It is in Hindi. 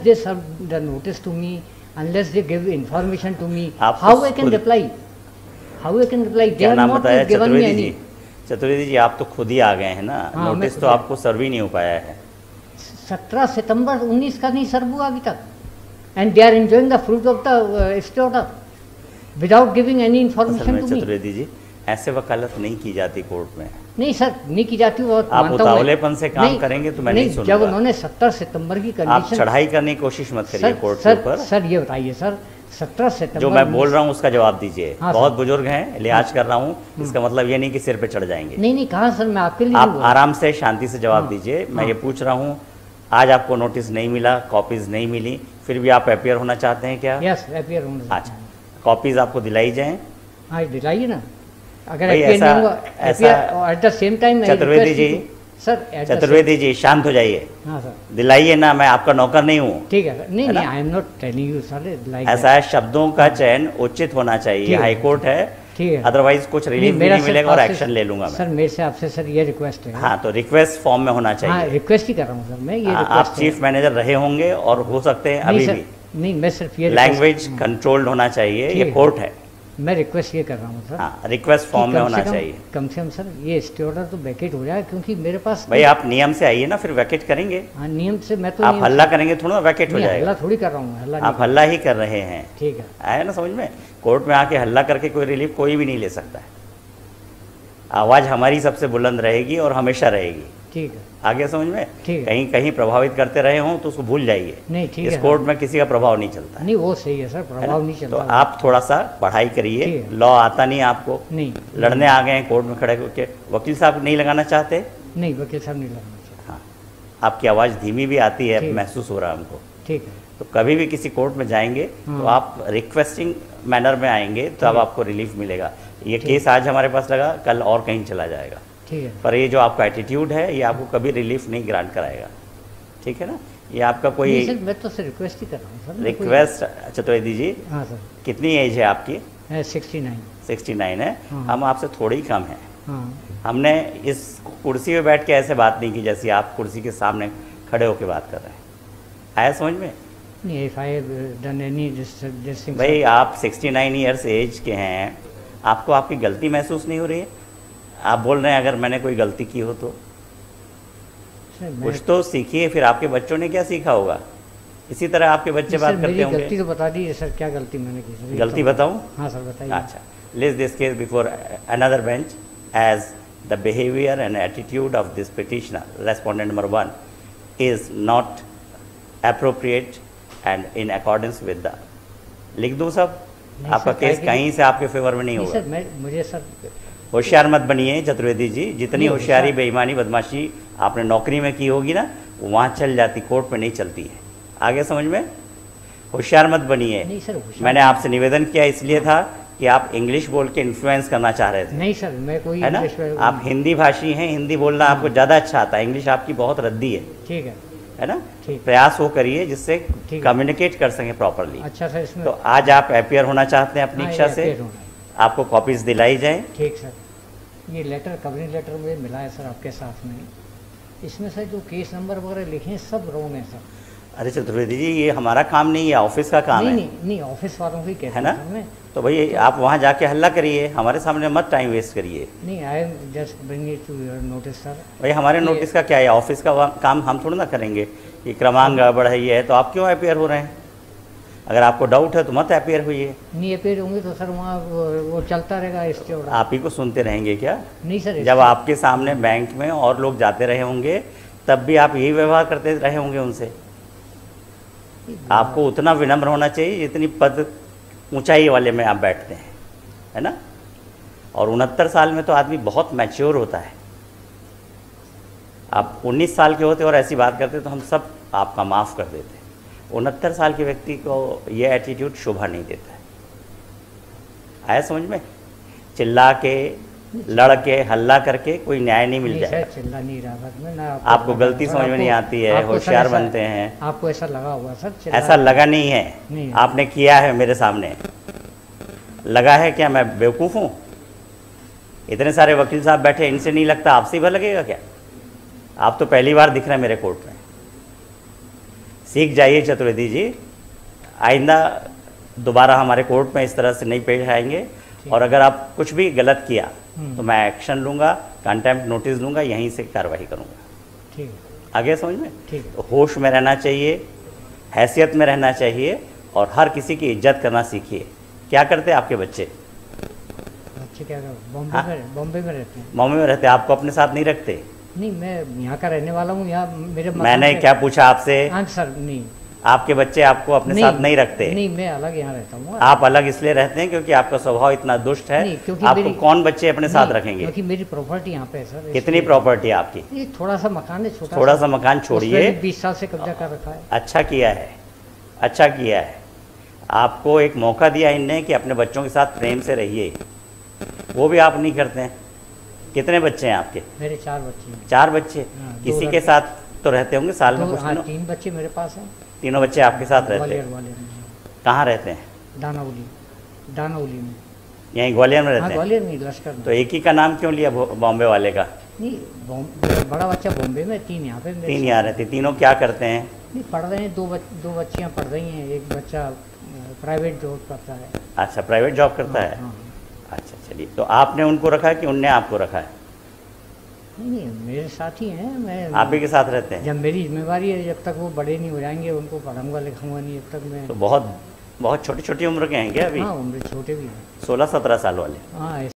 they serve the notice to me, unless they give information to me, आप how I can reply? How I can reply? They क्या have नाम not बताया? given me Chaturvedi any. जी, चतुर्वेदी जी आप तो खुद ही आ गए हैं ना, हाँ, मैं नोटिस खुद तो ही- आपको सर्व ही नहीं हो पाया है। 17 सितंबर 19 का नहीं सर्व हुआ अभी तक, and they are enjoying the fruit of the stay order without giving any असल इन्फॉर्मेशन में टू मी। चतुर्वेदी जी ऐसे वकालत नहीं की जाती कोर्ट में। नहीं सर, नहीं की जाती, वो आप मानता हूं मैं। उतावलेपन से काम नहीं, करेंगे तो मैं नहीं जब सुनूंगा। उन्होंने 17 सितंबर की आप कंडीशन, चढ़ाई करने की कोशिश मत करिए कोर्ट के सर ऊपर। सर ये बताइए सर, 17 सितंबर जो मैं बोल रहा हूँ उसका जवाब दीजिए। हाँ, बहुत सर। बुजुर्ग हैं, लिहाज कर रहा हूँ, इसका मतलब ये नहीं कि सिर पे चढ़ जाएंगे। नहीं नहीं, कहाँ सर, मैं आपके लिए आप नहीं बोल रहा। आराम से शांति से जवाब हाँ, दीजिए। मैं हाँ। ये पूछ रहा हूँ, आज आपको नोटिस नहीं मिला, कॉपीज नहीं मिली, फिर भी आप अपियर होना चाहते हैं क्या? यस, अपियर होना। अच्छा, कॉपीज आपको दिलाई जाएं। हाँ दिलाइए ना, अगर भाई अपियर ऐसा- नहीं हुआ, ऐसा- appear at the same time Chaturvedi ji, sir at the Chaturvedi ji शांत हो जाइए, same- हाँ सर, दिलाइए ना, मैं आपका नौकर नहीं हूँ। ठीक है सर। नहीं है ना? नहीं, I am not telling you sir like ऐसा है, शब्दों का चयन उचित होना चाहिए। ठीक है। हाई कोर्ट है, ठीक है। अदरवाइज कुछ रिलीफ भी मेरा नहीं सर मिलेगा और आपसे- एक्शन ले लूंगा सर मैं। मेरे से आपसे सर ये रिक्वेस्ट है। हाँ, तो रिक्वेस्ट फॉर्म में होना हाँ, चाहिए। रिक्वेस्ट ही कर रहा हूँ सर मैं, ये आप रिक्वेस्ट चीफ मैनेजर रहे होंगे और हो सकते हैं नहीं अभी सर, भी। नहीं मैं सिर्फ ये request- लैंग्वेज कंट्रोल्ड होना चाहिए, ठीक ये है। कोर्ट है। मैं रिक्वेस्ट ये कर रहा हूँ सर, हाँ, रिक्वेस्ट फॉर्म में होना चाहिए। कम से कम सर ये स्टे ऑर्डर तो वैकेट हो जाए, क्योंकि मेरे पास भाई आप नियम से आइए ना, फिर वैकेट करेंगे। हाँ, नियम से मैं तो आप नियम हल्ला से- करेंगे थोड़ा वैकेट हो नहीं, जाएगा। हल्ला थोड़ी कर रहा हूँ, हल्ला आप नहीं। हल्ला ही कर रहे हैं, ठीक है, आया ना समझ में? कोर्ट में आके हल्ला करके कोई रिलीफ कोई भी नहीं ले सकता है। आवाज़ हमारी सबसे बुलंद रहेगी और हमेशा रहेगी। ठीक है, आगे समझ में? ठीक है। कहीं कहीं प्रभावित करते रहे हों तो उसको भूल जाइए। नहीं ठीक इस है कोर्ट में किसी का प्रभाव नहीं चलता है। नहीं, वो सही है सर, है प्रभाव नहीं ना? तो चलता। आप थोड़ा सा पढ़ाई करिए, ठीक है। लॉ आता नहीं आपको, नहीं लड़ने आ गए हैं कोर्ट में खड़े होकर। वकील साहब नहीं लगाना चाहते? नहीं, वकील साहब नहीं लगना चाहिए। हाँ, आपकी आवाज़ धीमी भी आती है, ठीक। महसूस हो रहा है हमको। ठीक है, तो कभी भी किसी कोर्ट में जाएंगे तो हाँ। आप रिक्वेस्टिंग मैनर में आएंगे, तो अब आपको रिलीफ मिलेगा। ये केस आज हमारे पास लगा, कल और कहीं चला जाएगा, ठीक है, पर ये जो आपका एटीट्यूड है ये आपको कभी रिलीफ नहीं ग्रांट कराएगा। ठीक है ना? ये आपका कोई नहीं सर, मैं तो सिर्फ रिक्वेस्ट ही कर रहा हूँ सर। मैं कोई- रिक्वेस्ट। चतुर्वेदी जी, हाँ सर, कितनी एज है आपकी? 69। 69 है। हाँ। हम आपसे थोड़ी कम हैं। हाँ हमने इस कुर्सी पे बैठ के ऐसे बात नहीं की जैसी आप कुर्सी के सामने खड़े होकर बात कर रहे हैं। आया समझ में? नहीं, if I done any this thing. भाई आप 69 ईयर्स एज के हैं, आपको आपकी गलती महसूस नहीं हो रही है? आप बोल रहे हैं अगर मैंने कोई गलती की हो तो कुछ तो सीखिए। फिर आपके बच्चों ने क्या सीखा होगा? इसी तरह आपके बच्चे बात करते होंगे। गलती तो बता दीजिए सर, क्या गलती मैंने की सर? गलती बताऊं? हाँ सर बताइए। अच्छा, let's this case before another bench as the behaviour and attitude of this petitioner respondent number 1 is not appropriate and in accordance with the. लिख दूं सब? नहीं आपका सर, केस क्या कहीं से आपके फेवर में नहीं नहीं होगा। सर, मैं मुझे सर होशियार मत बनिए चतुर्वेदी जी। जितनी नहीं, होशियारी होशियार- बेईमानी बदमाशी आपने नौकरी में की होगी ना, वो वहाँ चल जाती, कोर्ट में नहीं चलती है। आगे समझ में? होशियार मत बनिए। नहीं सर, होशियार- मैंने आपसे निवेदन किया इसलिए था कि आप इंग्लिश बोल के इन्फ्लुएंस करना चाह रहे थे, नहीं सर, मैं कोई है ना? इंग्लिश में- आप हिंदी भाषी हैं, हिंदी बोलना आपको ज़्यादा अच्छा आता है, इंग्लिश आपकी बहुत रद्दी ठीक है ना? ठीक। प्रयास वो करिए जिससे ठीक। कम्युनिकेट कर सकें प्रॉपरली। अच्छा सर, इसमें तो आज आप अपियर होना चाहते हैं अपनी हाँ, इच्छा ये से, appear होना है। आपको कॉपीज दिलाई जाएं। ठीक सर, ये लेटर कवरिंग लेटर मुझे मिला है सर आपके साथ में। इसमें सर जो केस नंबर वगैरह लिखे हैं सब रॉन्ग है सर। अरे चतुर्वेदी जी, ये हमारा काम नहीं है, ऑफिस का काम नहीं है, नहीं नहीं, ऑफिस वालों को ही कहते है ना? हैं सर मैं। तो भाई आप वहाँ जाके हल्ला करिए, हमारे सामने मत टाइम वेस्ट करिए। नहीं, I am just bring it to your notice sir. भाई हमारे ये- नोटिस का क्या है? ऑफिस का काम हम थोड़ा ना करेंगे कि क्रमांक गड़बड़ है, ये है, तो आप क्यों अपियर हो रहे हैं? अगर आपको डाउट है तो मत अपियर होइए। नहीं अपेयर होंगे तो सर वहाँ वो चलता रहेगा स्टे ऑर्डर। आप ही को सुनते रहेंगे क्या? नहीं सर, जब आपके सामने बैंक में और लोग जाते रहे होंगे तब भी आप यही व्यवहार करते रहे होंगे उनसे। आपको उतना विनम्र होना चाहिए जितनी पद ऊंचाई वाले में आप बैठते हैं, है ना? और 69 साल में तो आदमी बहुत मैच्योर होता है। आप 19 साल के होते और ऐसी बात करते तो हम सब आपका माफ़ कर देते। 69 साल के व्यक्ति को ये एटीट्यूड शोभा नहीं देता है। आया समझ में? चिल्ला के, लड़ के, हल्ला करके कोई न्याय नहीं मिल नहीं जाएगा। सर, चिल्ला नहीं रहा सर मैं ना। आपको गलती समझ में नहीं आती है, आपको सर होशियार ऐसा- बनते हैं। आपको ऐसा लगा हुआ सर? चिल्ला- ऐसा लगा नहीं है, नहीं। आपने किया है मेरे सामने। लगा है क्या मैं बेवकूफ़ हूँ? इतने सारे वकील साहब बैठे, इनसे नहीं लगता, आपसे ही भर लगेगा क्या? आप तो पहली बार दिख रहे हैं मेरे कोर्ट में। सीख जाइए चतुर्वेदी जी, आइंदा दोबारा हमारे कोर्ट में इस तरह से नहीं पेश आएंगे, और अगर आप कुछ भी गलत किया तो मैं एक्शन लूँगा, कंटेम्प्ट नोटिस दूंगा, यहीं से कार्रवाई करूँगा। ठीक है, आगे समझ में? ठीक है। तो होश में रहना चाहिए, हैसियत में रहना चाहिए, और हर किसी की इज्जत करना सीखिए। क्या करते हैं आपके बच्चे? बच्चे क्या कर बॉम्बे हाँ? में, बॉम्बे में रहते हैं। बॉम्बे में रहते हैं, आपको अपने साथ नहीं रखते? नहीं, मैं यहाँ का रहने वाला हूँ, यहाँ मेरे मैंने क्या पूछा आपसे? हाँ सर, नहीं आपके बच्चे आपको अपने साथ नहीं रखते? नहीं, मैं अलग यहाँ रहता हूँ। आप अलग इसलिए रहते हैं क्योंकि आपका स्वभाव इतना दुष्ट है? नहीं, क्योंकि आपको कौन बच्चे अपने साथ रखेंगे? क्योंकि मेरी प्रॉपर्टी यहाँ पे है सर। कितनी प्रॉपर्टी है आपकी? ये थोड़ा सा मकान है, छोटा थोड़ा सा मकान छोड़िए, 20 साल से कब्जा कर रखा है। अच्छा किया है, अच्छा किया है। आपको एक मौका दिया इनने कि अपने बच्चों के साथ प्रेम से रहिए, वो भी आप नहीं करते हैं। कितने बच्चे हैं आपके? मेरे 4 बच्चे हैं। 4 बच्चे? हाँ, 2 किसी के लड़के। साथ तो रहते होंगे साल में कुछ हाँ, दिनों? 3 बच्चे मेरे पास हैं। तीनों बच्चे आपके साथ रहते ग्वालियर हैं? में। कहाँ रहते हैं? दानाउली में। यहीं ग्वालियर में हाँ, रहते हैं? ग्वालियर में, लश्कर में। तो एक ही का नाम क्यों लिया बॉम्बे वाले का? नहीं, बड़ा बच्चा बॉम्बे में, 3 यहाँ पे। 3 यहाँ रहते। तीनों क्या करते हैं? नहीं, पढ़ रहे हैं। 2 बच्चियाँ पढ़ रही हैं, एक बच्चा प्राइवेट जॉब करता है। अच्छा, प्राइवेट जॉब करता है। हाँ। अच्छा, चलिए। तो आपने उनको रखा है कि उनने आपको रखा है? नहीं, मेरे साथ ही हैं। मैं आप ही के साथ रहते हैं? जब मेरी जिम्मेवारी है, जब तक वो बड़े नहीं हो जाएंगे उनको पढ़ाऊंगा लिखाऊंगा नहीं, जब तक मैं। तो बहुत छोटी छोटी उम्र के हैं क्या अभी? हाँ, उम्र छोटे भी हैं। 16-17 साल वाले? हाँ।